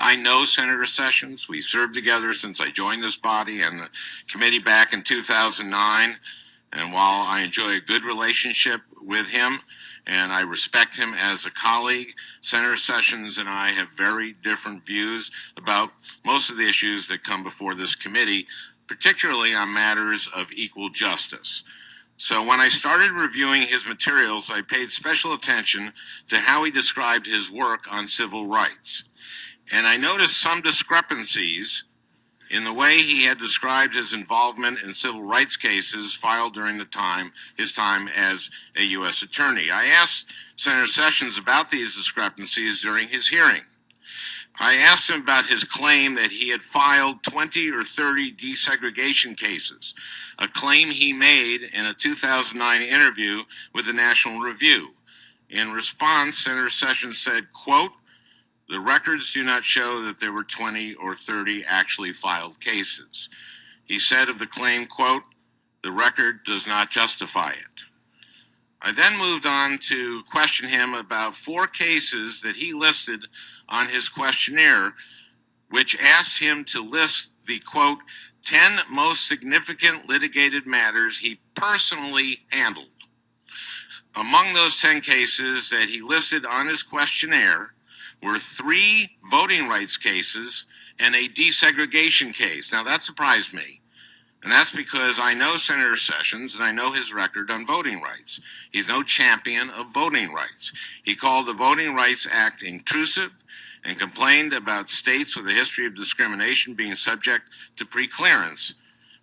I know Senator Sessions. We served together since I joined this body and the committee back in 2009. And while I enjoy a good relationship with him and I respect him as a colleague, Senator Sessions and I have very different views about most of the issues that come before this committee, particularly on matters of equal justice. So when I started reviewing his materials, I paid special attention to how he described his work on civil rights. And I noticed some discrepancies in the way he had described his involvement in civil rights cases filed during his time as a U.S. attorney. I asked Senator Sessions about these discrepancies during his hearing. I asked him about his claim that he had filed 20 or 30 desegregation cases, a claim he made in a 2009 interview with the National Review. In response, Senator Sessions said, quote, "The records do not show that there were 20 or 30 actually filed cases." He said of the claim, quote, "The record does not justify it." I then moved on to question him about 4 cases that he listed on his questionnaire, which asked him to list the, quote, 10 most significant litigated matters he personally handled. Among those 10 cases that he listed on his questionnaire were 3 voting rights cases and a desegregation case. Now, that surprised me. And that's because I know Senator Sessions and I know his record on voting rights. He's no champion of voting rights. He called the Voting Rights Act intrusive and complained about states with a history of discrimination being subject to preclearance.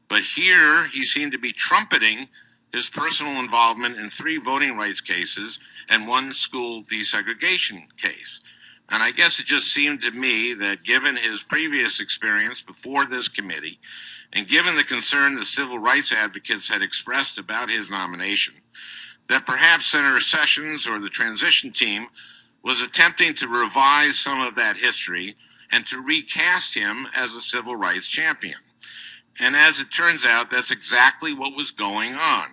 But here he seemed to be trumpeting his personal involvement in 3 voting rights cases and 1 school desegregation case. And I guess it just seemed to me that given his previous experience before this committee, and given the concern the civil rights advocates had expressed about his nomination, that perhaps Senator Sessions or the transition team was attempting to revise some of that history and to recast him as a civil rights champion. And as it turns out, that's exactly what was going on.